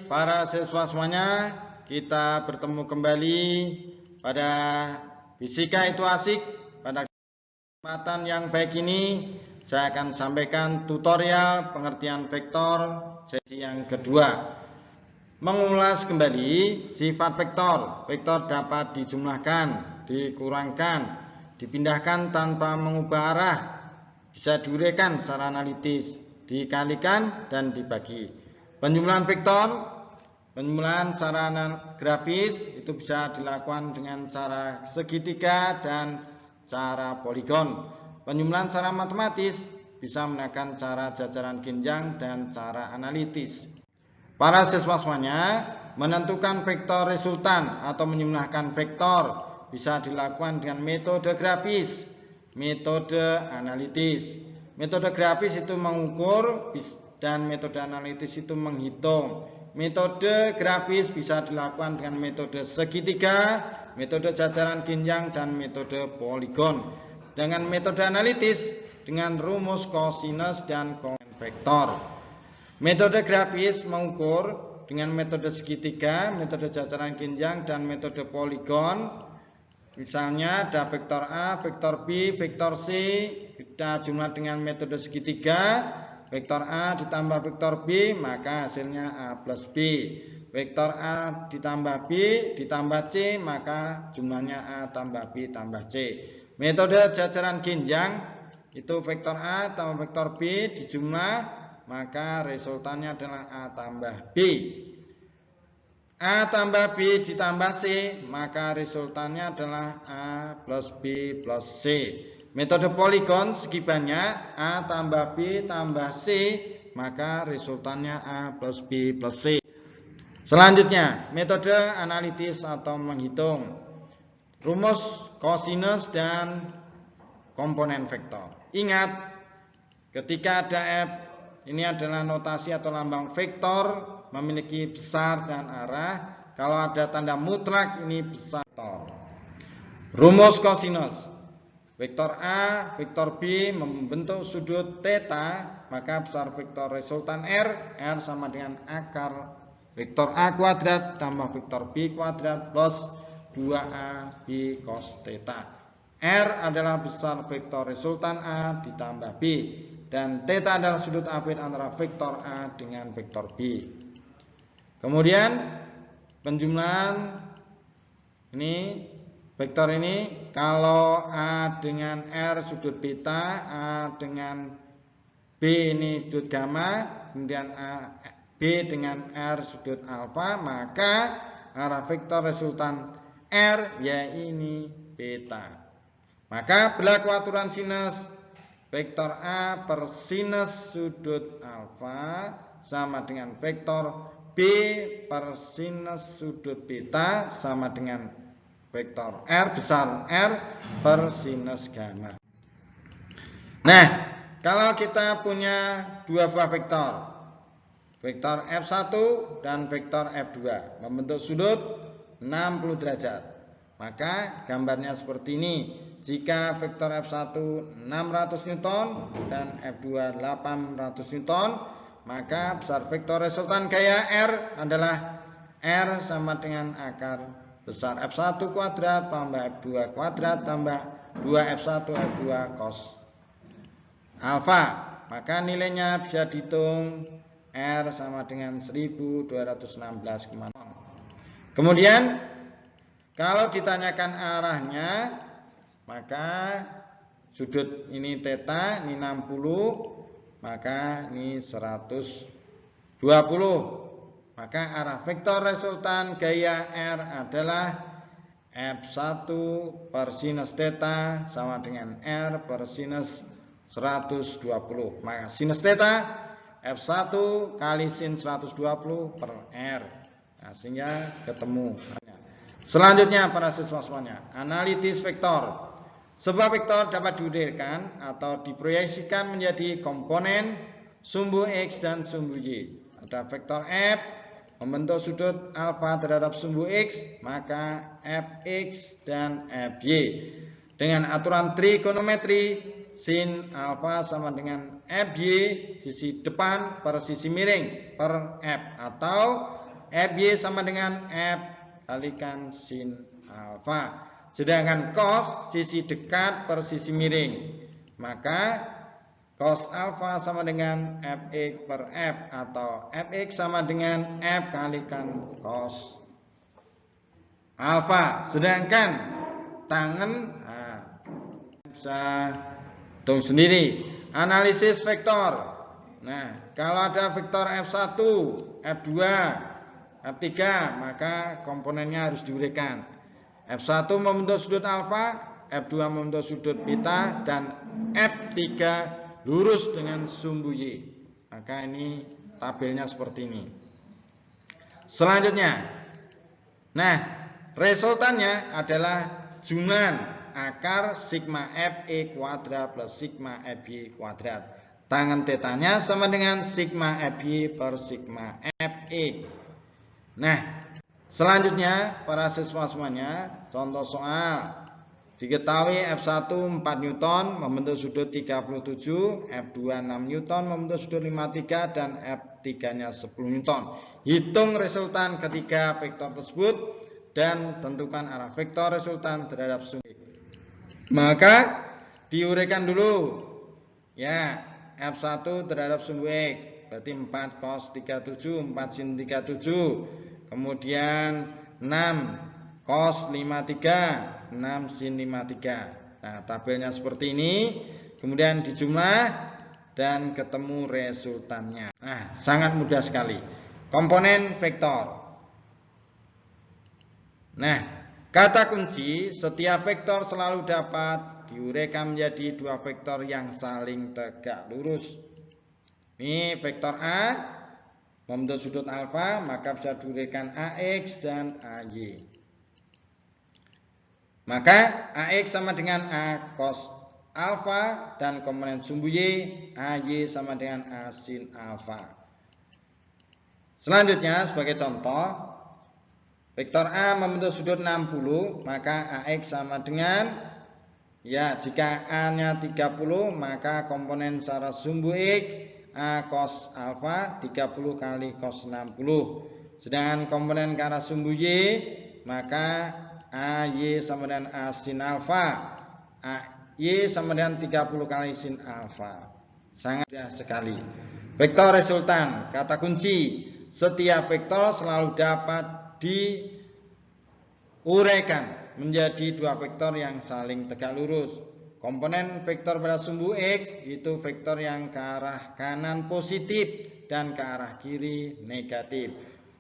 Para siswa semuanya, kita bertemu kembali pada Fisika Itu Asik. Pada kesempatan yang baik ini, saya akan sampaikan tutorial pengertian vektor sesi yang kedua. Mengulas kembali sifat vektor. Vektor dapat dijumlahkan, dikurangkan, dipindahkan tanpa mengubah arah, bisa diuraikan secara analitis, dikalikan, dan dibagi. Penjumlahan vektor, penjumlahan secara grafis itu bisa dilakukan dengan cara segitiga dan cara poligon. Penjumlahan secara matematis bisa menggunakan cara jajaran genjang dan cara analitis. Para siswa semuanya, menentukan vektor resultan atau menjumlahkan vektor bisa dilakukan dengan metode grafis, metode analitis. Metode grafis itu mengukur dan metode analitis itu menghitung. Metode grafis bisa dilakukan dengan metode segitiga, metode jajaran genjang, dan metode poligon. Dengan metode analitis dengan rumus kosinus dan komen vektor. Metode grafis mengukur dengan metode segitiga, metode jajaran genjang, dan metode poligon. Misalnya ada vektor A, vektor B, vektor C, kita jumlah dengan metode segitiga. Vektor A ditambah vektor B, maka hasilnya A plus B. Vektor A ditambah B ditambah C, maka jumlahnya A tambah B tambah C. Metode jajaran genjang itu vektor A tambah vektor B dijumlah, maka resultannya adalah A tambah B. A tambah B ditambah C, maka resultannya adalah A plus B plus C. Metode poligon segi banyak, A tambah B tambah C, maka resultannya A plus B plus C. Selanjutnya, metode analitis atau menghitung. Rumus kosinus dan komponen vektor. Ingat, ketika ada F, ini adalah notasi atau lambang vektor, memiliki besar dan arah. Kalau ada tanda mutlak, ini besar. Rumus kosinus. Vektor A, vektor B membentuk sudut theta, maka besar vektor resultan R sama dengan akar vektor A kuadrat tambah vektor B kuadrat plus 2A B cos theta. R adalah besar vektor resultan A ditambah B, dan theta adalah sudut apit antara vektor A dengan vektor B. Kemudian penjumlahan ini vektor ini, kalau A dengan R sudut beta, A dengan B ini sudut gamma, kemudian B dengan R sudut alfa, maka arah vektor resultan R ya ini beta. Maka berlaku aturan sinus vektor A per sinus sudut alfa sama dengan vektor B per sinus sudut beta sama dengan vektor R besar R per sinus gamma. Nah, kalau kita punya dua buah vektor, vektor F1 dan vektor F2 membentuk sudut 60 derajat, maka gambarnya seperti ini. Jika vektor F1 600 Newton dan F2 800 Newton, maka besar vektor resultan gaya R adalah R sama dengan akar besar F1 kuadrat tambah F2 kuadrat tambah 2F1 F2 cos alfa. Maka nilainya bisa dihitung R sama dengan 1216,0. Kemudian kalau ditanyakan arahnya, maka sudut ini theta, ini 60, maka ini 120. Maka arah vektor resultan gaya R adalah F1 per sinus theta sama dengan R per sinus 120. Maka sinus theta F1 kali sin 120 per R. Nah, sehingga ketemu. Selanjutnya para siswa semuanya, analitis vektor. Sebuah vektor dapat diuraikan atau diproyeksikan menjadi komponen sumbu X dan sumbu Y. Ada vektor F membentuk sudut alfa terhadap sumbu X, maka Fx dan Fy. Dengan aturan trigonometri, sin alfa sama dengan Fy, sisi depan per sisi miring per F, atau FY sama dengan F kalikan sin alfa. Sedangkan cos sisi dekat per sisi miring, maka cos alfa sama dengan Fx per F, atau Fx sama dengan F kalikan cos alfa. Sedangkan tangan bisa hitung sendiri. Analisis vektor. Nah, kalau ada vektor F1, F2, F3, maka komponennya harus diuraikan. F1 membentuk sudut alfa, F2 membentuk sudut beta, dan F3 lurus dengan sumbu Y. Maka ini tabelnya seperti ini. Selanjutnya, nah, resultannya adalah jumlah akar sigma Fe kuadrat plus sigma Fy kuadrat. Tangen tetanya sama dengan sigma Fy per sigma Fe. Nah, selanjutnya para siswa semuanya, contoh soal. Diketahui F1 4 Newton membentuk sudut 37, F2 6 Newton membentuk sudut 53, dan F3-nya 10 Newton. Hitung resultan ketiga vektor tersebut dan tentukan arah vektor resultan terhadap sumbu. Maka diuraikan dulu. Ya, F1 terhadap sumbu X berarti 4 cos 37, 4 sin 37. Kemudian 6 cos 53, 6 sin 53. Nah, tabelnya seperti ini. Kemudian dijumlah dan ketemu resultannya. Nah, sangat mudah sekali. Komponen vektor. Nah, kata kunci setiap vektor selalu dapat diuraikan menjadi dua vektor yang saling tegak lurus. Ini vektor A membentuk sudut alfa, maka bisa diuraikan AX dan AY. Maka AX sama dengan A cos alfa, dan komponen sumbu Y AY sama dengan A sin alfa. Selanjutnya sebagai contoh, vektor A membentuk sudut 60, maka AX sama dengan, ya, jika A-nya 30, maka komponen secara sumbu X A cos alfa 30 kali cos 60. Sedangkan komponen ke arah sumbu Y, maka AY sama dengan A sin alfa. AY sama dengan 30 kali sin alfa. Sangat mudah sekali. Vektor resultan, kata kunci, setiap vektor selalu dapat diuraikan menjadi dua vektor yang saling tegak lurus. Komponen vektor pada sumbu X itu vektor yang ke arah kanan positif dan ke arah kiri negatif.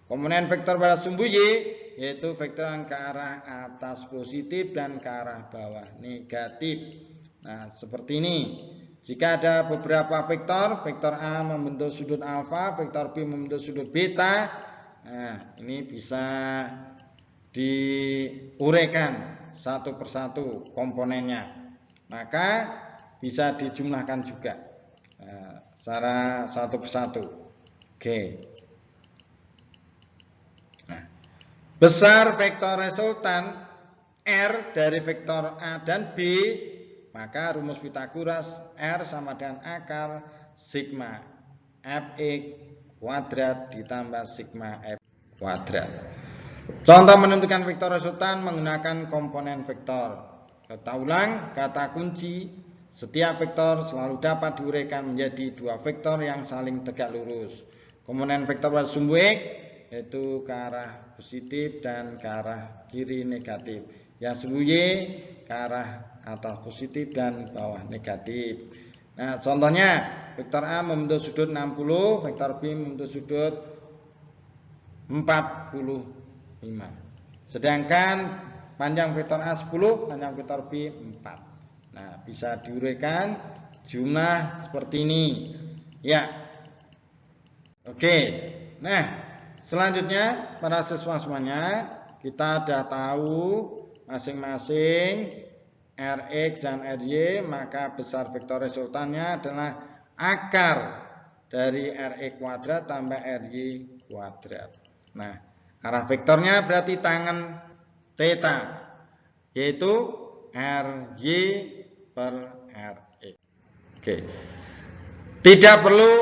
Komponen vektor pada sumbu Y yaitu vektor yang ke arah atas positif dan ke arah bawah negatif. Nah, seperti ini. Jika ada beberapa vektor, vektor A membentuk sudut alfa, vektor B membentuk sudut beta. Nah, ini bisa diuraikan satu persatu komponennya. Maka bisa dijumlahkan juga secara satu persatu. Oke. Nah, besar vektor resultan R dari vektor A dan B, maka rumus Pitagoras R sama dengan akar sigma Fx kuadrat ditambah sigma F kuadrat. Contoh menentukan vektor resultan menggunakan komponen vektor. Kita ulang, kata kunci, setiap vektor selalu dapat diuraikan menjadi dua vektor yang saling tegak lurus. Komponen vektor pada sumbu X yaitu ke arah positif dan ke arah kiri negatif. Yang sumbu Y ke arah atas positif dan bawah negatif. Nah, contohnya vektor A membentuk sudut 60, vektor B membentuk sudut 45. Sedangkan panjang vektor A 10, panjang vektor B 4. Nah, bisa diuraikan jumlah seperti ini. Ya. Oke. Nah, selanjutnya para siswa semuanya, kita sudah tahu masing-masing Rx dan Ry, maka besar vektor resultannya adalah akar dari Rx kuadrat tambah Ry kuadrat. Nah, arah vektornya berarti tangen theta, yaitu Ry per Rx. Oke. Tidak perlu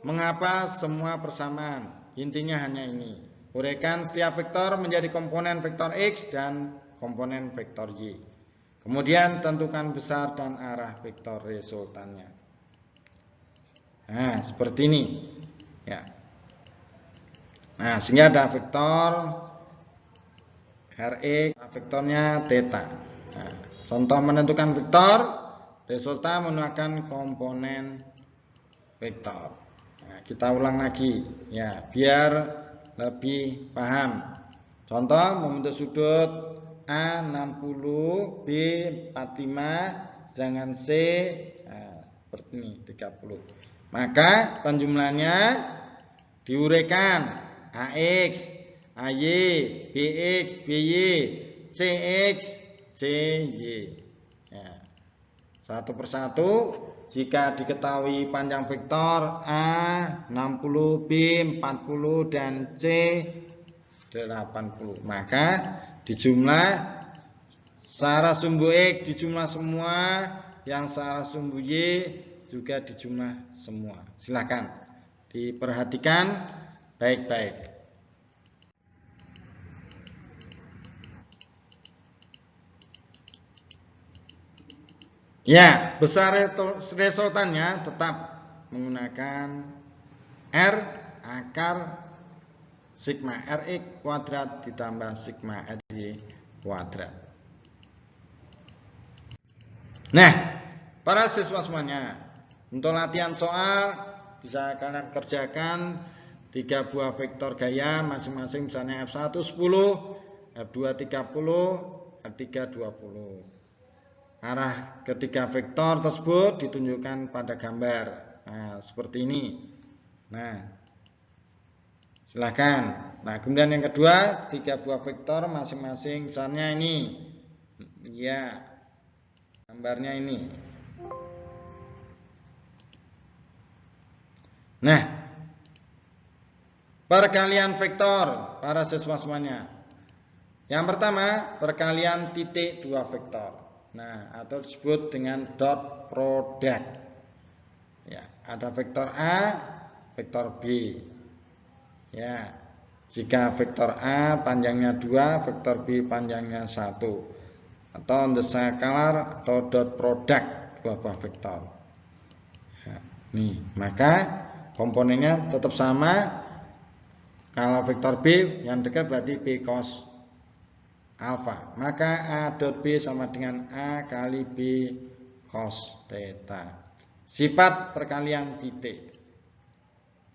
mengapa semua persamaan? Intinya hanya ini. Uraikan setiap vektor menjadi komponen vektor X dan komponen vektor Y. Kemudian tentukan besar dan arah vektor resultannya. Nah, seperti ini. Ya. Nah, sehingga ada vektor Rx, vektornya theta. Nah, contoh menentukan vektor, resultan menggunakan komponen vektor. Nah, kita ulang lagi ya, biar lebih paham. Contoh membentuk sudut A 60, B 45, sedangkan C seperti ini 30. Maka penjumlahannya diuraikan AX, AY, BX, BY, CX, CY. Ya. Satu persatu, jika diketahui panjang vektor A 60, B 40 dan C 80, maka dijumlah secara sumbu X dijumlah semua, yang secara sumbu Y juga dijumlah semua. Silakan diperhatikan baik-baik. Ya, besar resultannya tetap menggunakan R akar sigma Rx kuadrat ditambah sigma Ry kuadrat. Nah, para siswa semuanya, untuk latihan soal bisa kalian kerjakan 3 buah vektor gaya masing-masing, misalnya F1 10, F2 30, F3 20. Arah ketiga vektor tersebut ditunjukkan pada gambar. Nah, seperti ini. Nah, silakan. Nah, kemudian yang kedua, 3 buah vektor masing-masing, misalnya ini. Ya, gambarnya ini. Nah, perkalian vektor para siswa semuanya. Yang pertama, perkalian titik 2 vektor. Nah, atau disebut dengan dot product. Ya, ada vektor A, vektor B. Ya, jika vektor A panjangnya 2, vektor B panjangnya 1. Atau on the scalar atau dot product dua buah vektor. Ya, nih, maka komponennya tetap sama. Kalau vektor B yang dekat berarti B cos alfa. Maka A dot B sama dengan A kali B cos theta. Sifat perkalian titik.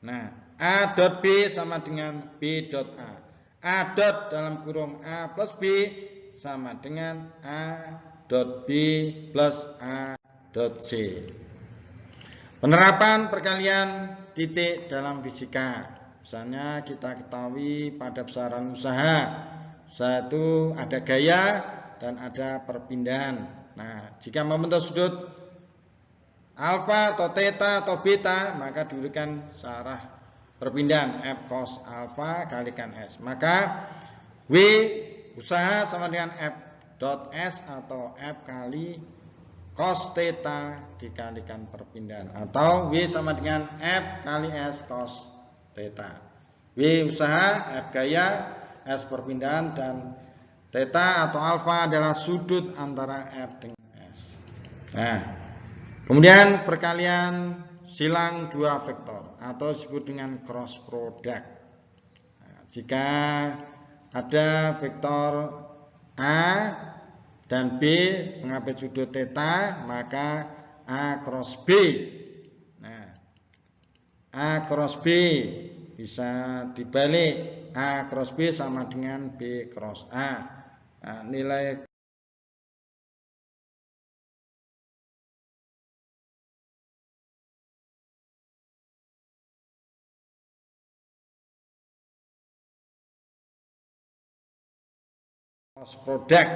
Nah, A dot B sama dengan B dot A. A dot dalam kurung A plus B sama dengan A dot B plus A dot C. Penerapan perkalian titik dalam fisika. Misalnya kita ketahui pada besaran usaha itu ada gaya dan ada perpindahan. Nah, jika membentuk sudut alfa atau theta atau beta, maka diuraikan searah perpindahan F cos alfa kalikan S. Maka W usaha sama dengan F dot S atau F kali cos theta dikalikan perpindahan, atau W sama dengan F kali S cos theta. W usaha, F gaya, S perpindahan, dan theta atau alfa adalah sudut antara F dengan S. Nah, kemudian perkalian silang 2 vektor atau disebut dengan cross product. Nah, jika ada vektor A dan B mengambil sudut theta, maka A cross B. Nah, A cross B bisa dibalik, A cross B sama dengan B cross A. Nah, nilai cross product.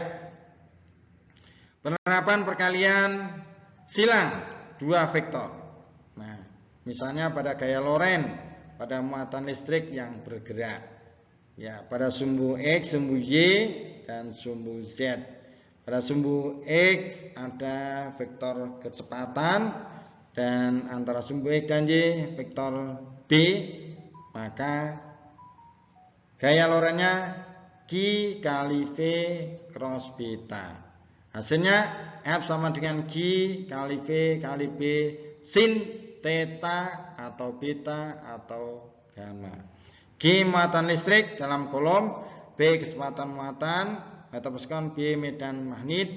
Penerapan perkalian silang 2 vektor. Nah, misalnya pada gaya Lorentz pada muatan listrik yang bergerak. Ya, pada sumbu X, sumbu Y, dan sumbu Z. Pada sumbu X ada vektor kecepatan dan antara sumbu X dan Y vektor B, maka gaya Lorentz-nya Q kali V cross beta. Hasilnya F sama dengan Q kali V kali B sin theta atau beta atau gamma. Q muatan listrik dalam kolom, B kecepatan muatan, meter persegi, B medan magnet,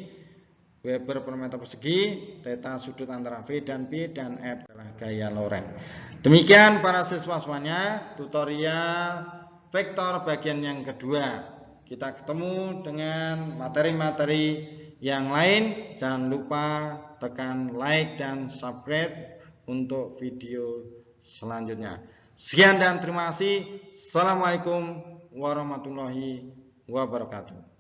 Weber per meter persegi, theta sudut antara V dan B, dan F adalah gaya Lorentz. Demikian para siswa semuanya tutorial vektor bagian yang kedua. Kita ketemu dengan materi-materi yang lain. Jangan lupa tekan like dan subscribe untuk video selanjutnya. Sekian dan terima kasih. Assalamualaikum warahmatullahi wabarakatuh.